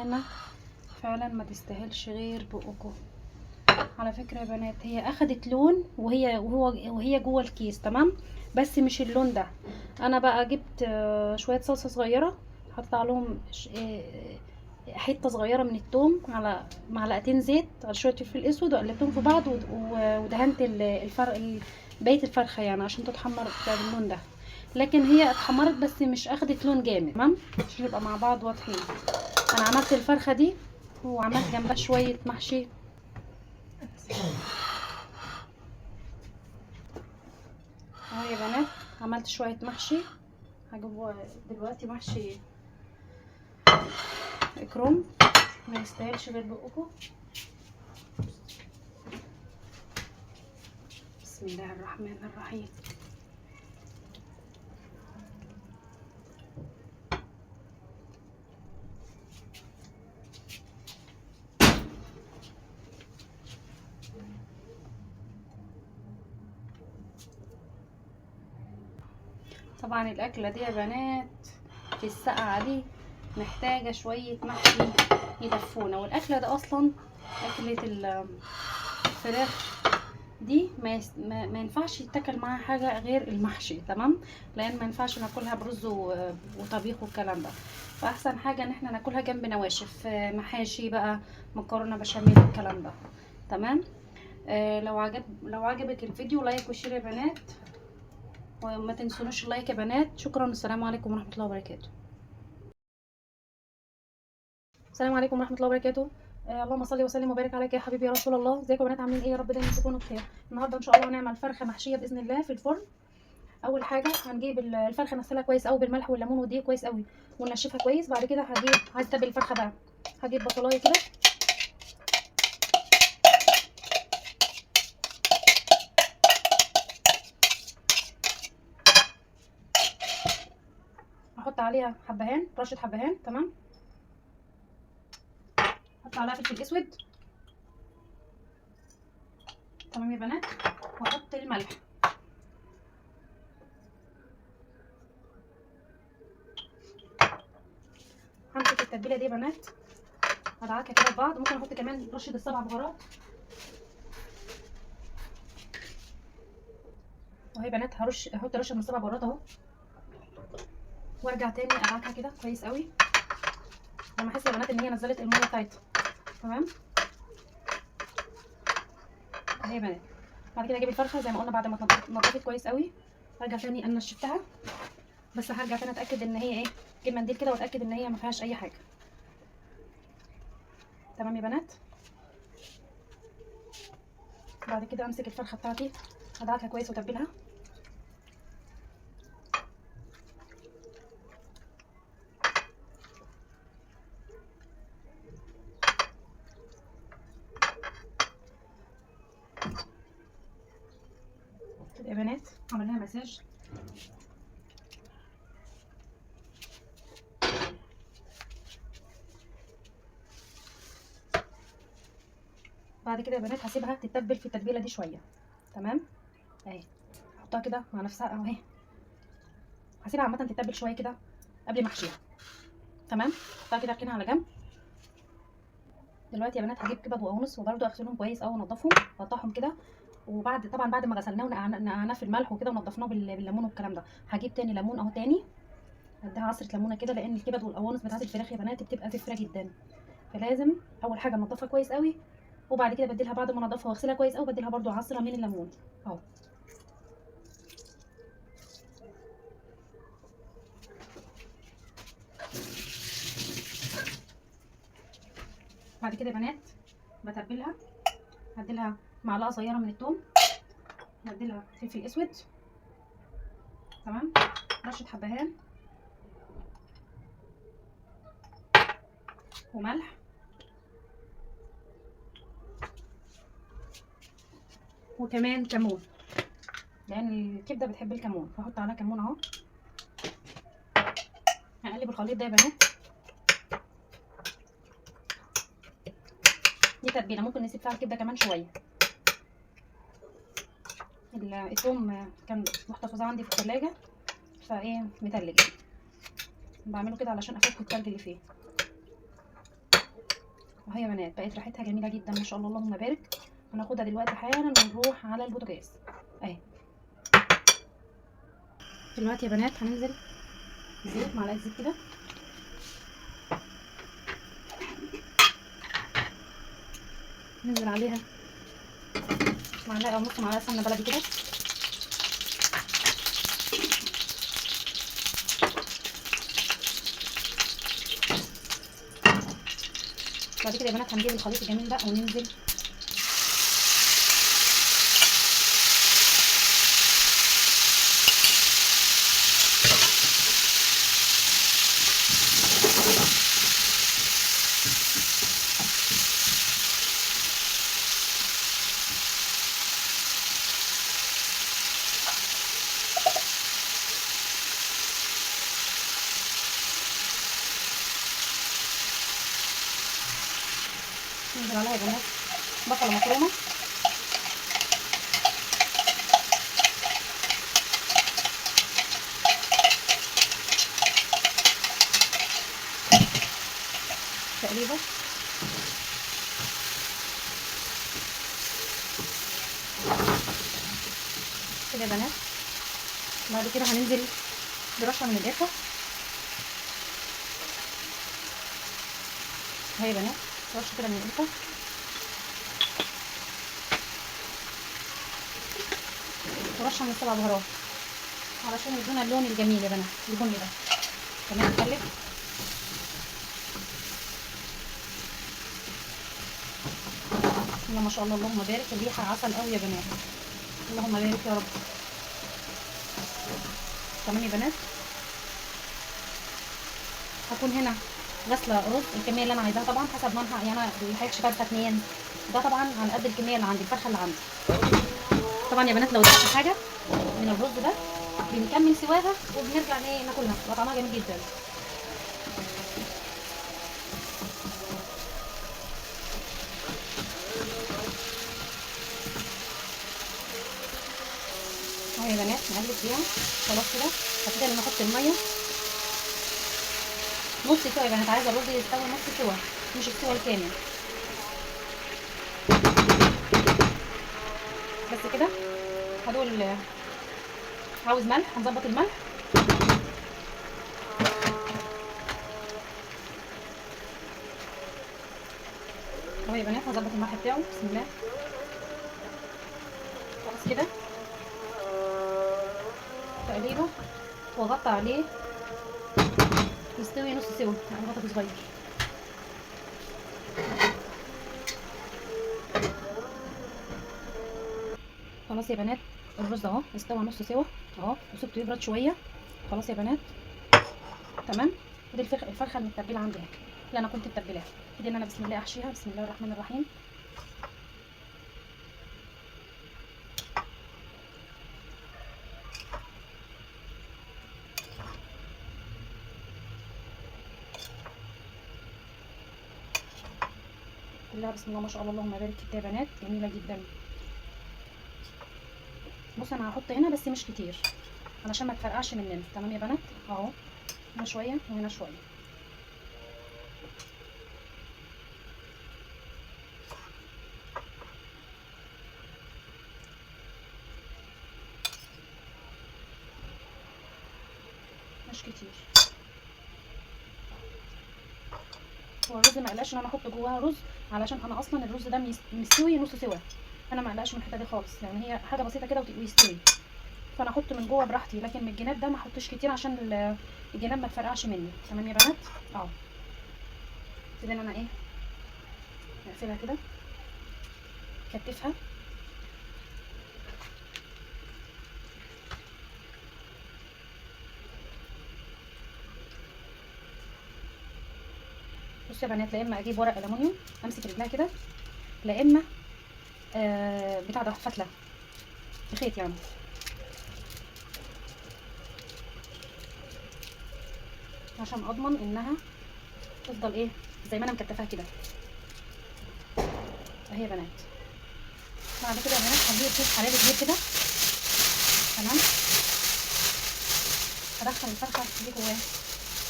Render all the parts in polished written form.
امانه فعلا ما تستاهلش غير بقكم. على فكره يا بنات هي اخدت لون وهي جوه الكيس تمام، بس مش اللون ده. انا بقى جبت شويه صلصه صغيره، حطيت عليهم حته صغيره من الثوم على معلقتين زيت على شويه فلفل اسود، وقلبتهم في بعض ودهنت بقيه الفرخه يعني عشان تتحمر باللون ده. لكن هي اتحمرت بس مش اخدت لون جامد تمام، عشان يبقى مع بعض واضحين. انا عملت الفرخه دي وعملت جنبها شويه محشي. اهو يا بنات عملت شويه محشي، هجيب دلوقتي محشي كروم ما يستاهلش غير بقكم. بسم الله الرحمن الرحيم. طبعا الاكله دي يا بنات في السقعه دي محتاجه شويه محشي يدفونا، والاكله ده اصلا اكله الفراخ دي ما ينفعش يتاكل معاها حاجه غير المحشي تمام، لان ما ينفعش ناكلها برز وطبيخ والكلام ده. فاحسن حاجه ان احنا ناكلها جنب نواشف، محاشي بقى، مكرونه بشاميل الكلام ده تمام. لو عجبك الفيديو لايك وشير يا بنات، وما تنسونوش اللايك يا بنات. شكرا والسلام عليكم ورحمه الله وبركاته. السلام عليكم ورحمه الله وبركاته. اللهم صل وسلم وبارك عليك يا حبيبي يا رسول الله. ازيكم يا بنات عاملين ايه؟ يا رب دايما تكونوا بخير. النهارده ان شاء الله هنعمل فرخه محشيه باذن الله في الفرن. اول حاجه هنجيب الفرخه نغسلها كويس قوي بالملح والليمون والدقيق كويس قوي وننشفها كويس. بعد كده عايز اتبل الفرخه بقى. هجيب بصلايه كده، احط عليها حبهان، رشه حبهان تمام. احط عليها فلفل اسود تمام يا بنات، واحط الملح. همسك التتبيله دي يا بنات ادعكها كده في بعض. ممكن احط كمان رشه السبع بهارات. وهي بنات احط رشه من السبع بهارات اهو، وارجع تاني ادعكها كده كويس قوي لما احس يا بنات ان هي نزلت الميه بتاعتها تمام. اهي يا بنات. بعد كده اجيب الفرخه زي ما قلنا بعد ما اتنضفت كويس قوي، ارجع تاني انا نشفتها، بس هرجع تاني اتاكد ان هي ايه، اجيب منديل كده واتاكد ان هي ما فيهاش اي حاجه تمام يا بنات. بعد كده امسك الفرخه بتاعتي ادعكها كويس واتبلها. كده يا بنات عملناها مساج. بعد كده يا بنات هسيبها تتبل في التتبيله دي شويه تمام. اهي احطها كده مع نفسها اهي، هسيبها عامه تتبل شويه كده قبل ما احشيها تمام. احطها كده اركنها على جنب. دلوقتي يا بنات هجيب كبد وقوانص وبرده اغسلهم كويس قوي وانضفهم واقطعهم كده. وبعد طبعا بعد ما غسلناه ونقعناه في الملح وكده ونضفناه بالليمون والكلام ده، هجيب تاني ليمون اهو تاني، اديها عصره ليمونه كده، لان الكبد والقوانص بتاعت الفراخ يا بنات بتبقى زفره جدا. فلازم اول حاجه انضفها كويس قوي، وبعد كده بديلها بعد ما انضفها واغسلها كويس قوي بديلها برده عصره من الليمون اهو. بعد كده يا بنات بتبلها، هديلها معلقه صغيره من الثوم، هديلها فلفل اسود تمام، رشه حبهان وملح وكمان كمون، لان الكبده بتحب الكمون فهحط عليها كمون اهو. هقلب الخليط ده يا بنات. دي تتبيله ممكن نسيب فيها الكبده كمان شويه. الثوم كان محتفظه عندي في الثلاجه فايه متلج، بعمله كده علشان افك التلج اللي فيه. اهي يا بنات بقت ريحتها جميله جدا ما شاء الله اللهم بارك. هناخدها دلوقتي حالا ونروح على البوتاجاز اهي. دلوقتي يا بنات هننزل زيت، معلقه زيت كده، ننزل عليها معلقه او نص معلقه سمنه بلدي كده، بعد كده يا بنات هنجيب الخليط الجميل ده وننزل عليها يا بنات بصله مفرومه، تقريبا كده يا بنات. بعد كده هننزل برشه من القرفه اهي يا بنات، رشه كده من القرفه، ورشه من السبع بهارات علشان يدونا اللون الجميل يا بنات البني ده. تمام نقلب ما شاء الله اللهم بارك. الريحه عسل قوي يا بنات اللهم بارك يا رب. تمام يا بنات. هكون هنا غسله رز الكميه اللي انا عايزاها طبعا حسب ما انا يعني انا الحاجه فرخه 2 ده طبعا على قد الكميه اللي عندي الفرخه اللي عندي. طبعا يا بنات لو اديت حاجه من الرز ده بنكمل سواها وبنرجع ناكلها بتبقى طعمها جميل جدا. اهو يا بنات نقلب فيها خلاص كده. بعد كده لما احط الميه نص سوا يا بنات، عايزه الرز يستوي نص سوا مش السوا الكامل بس كده. هدول عاوز ملح هنظبط الملح اهو يا بنات. هظبط الملح بتاعه بسم الله خلاص كده تقليبه واغطي عليه يستوي نص سوا يعني غطا صغير. خلاص يا بنات الرز اهو استوى نص سوا اهو وسبته يبرد شويه. خلاص يا بنات تمام. ودي الفرخه المتبله عندي اهي اللي انا كنت متبلاها كده ان انا بسم الله احشيها بسم الله الرحمن الرحيم. كلها بسم الله ما شاء الله اللهم بارك كده يا بنات جميله جدا. بص انا هحط هنا بس مش كتير علشان ما تفرقعش مننا. تمام يا بنات اهو هنا شويه وهنا شويه. مش كتير. هو الرز ما قلقش ان انا احط جواها رز علشان انا اصلا الرز ده مستوي نص سوا. انا ما قلقش من الحته دي خالص يعني هي حاجه بسيطه كده ويستوي. فانا احط من جوه براحتي لكن من الجناب ده ما احطش كتير عشان الجناب ما تفرقعش مني. تمام يا بنات اهو. كده انا ايه نقفلها كده كتفها بصوا يا بنات. لا اما اجيب ورق الومنيوم امسك رجلها كده لا اما بتاع ده فتله خيط يعني عشان اضمن انها تفضل ايه زي ما انا مكتفاها كده اهي يا بنات. بعد كده يا بنات هجيب كيس حراري كبير كده تمام. هدخل الفرخه دي جواه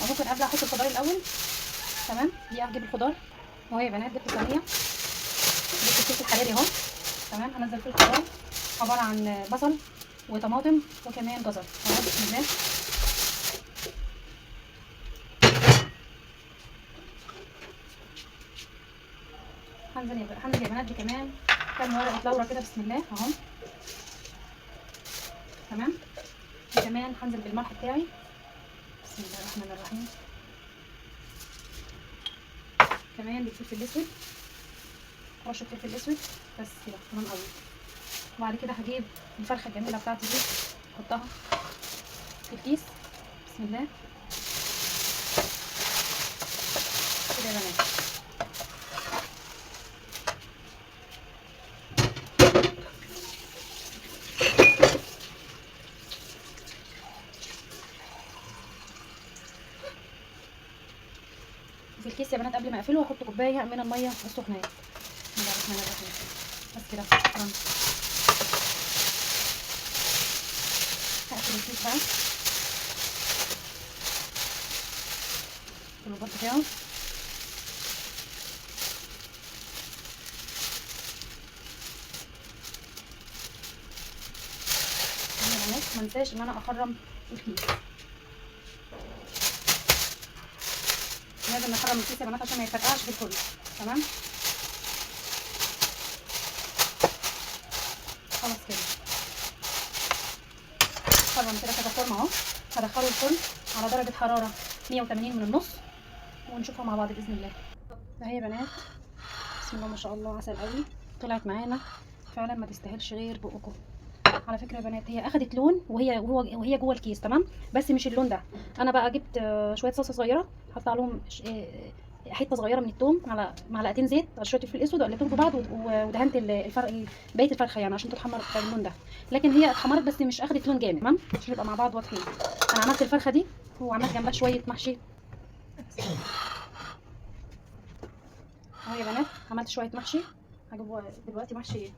او ممكن قبل احط الخضار الاول. تمام دي اجيب الخضار اهو يا بنات جبت صينيه، جبت الفلفل الحراري اهو. تمام، هنزل فيه الخضار عباره عن بصل وطماطم وكمان جزر اهو. بسم الله. هنزل يا بنات كمان كام ورقه لورا كده. بسم الله اهو. تمام، وكمان هنزل بالملح بتاعي. بسم الله الرحمن الرحيم. كمان بالفلفل الاسود، رشه فلفل اسود بس كده تمام قوي. وبعد كده هجيب الفرخه الجميله بتاعتي دي احطها في الكيس. بسم الله كده يا بنات. في الكيس يا بنات قبل ما اقفله هحط كوبايه من الميه السخنه. بسم الله الرحمن الرحيم. بس كده شكرا. هقفل الكيس بقى بالرباط بتاعه. ما انساش ان انا اخرم الكيس. لازم نخرم الكيس يا بنات عشان ما يتفرقعش في الفرن. تمام، خلاص كده خرم كده كده فرن اهو. هدخله الفرن على درجه حراره 180 من النص ونشوفها مع بعض باذن الله. اهي يا بنات بسم الله ما شاء الله، عسل قوي. طلعت معانا فعلا ما تستاهلش غير بقكم. على فكره يا بنات هي اخدت لون وهي جوه الكيس. تمام، بس مش اللون ده. انا بقى جبت شويه صلصه صغيره، حطيت عليهم حته صغيره من الثوم على معلقتين زيت على شويه فلفل اسود وقلبتهم في بعض ودهنت بقيه الفرخه يعني عشان تتحمر باللون ده. لكن هي اتحمرت بس مش اخدت لون جامد. تمام، عشان نبقى مع بعض واضحين. انا عملت الفرخه دي وعملت جنبها شويه محشي اهو يا بنات. عملت شويه محشي، هجيب دلوقتي محشي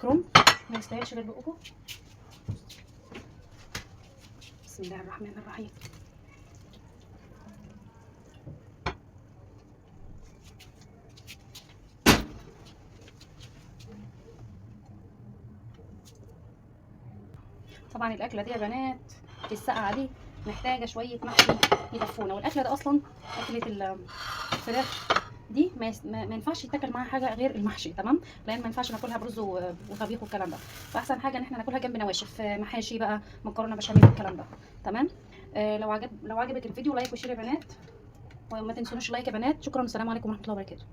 كرنب ما يستاهلش غير بقكم. بسم الله الرحمن الرحيم. طبعا الاكله دي يا بنات في السقعه دي محتاجه شويه محشي يدفونا. والاكله ده اصلا اكله الفراخ دي ما ينفعش يتاكل معاها حاجه غير المحشي. تمام، لان ما ينفعش ناكلها برز وطبيخ والكلام ده. فاحسن حاجه ان احنا ناكلها جنب نواشف، محاشي بقى، مكرونه بشاميل والكلام ده. تمام، لو عجبك الفيديو لايك وشير يا بنات، وما تنسونوش لايك يا بنات. شكرا والسلام عليكم ورحمه الله وبركاته.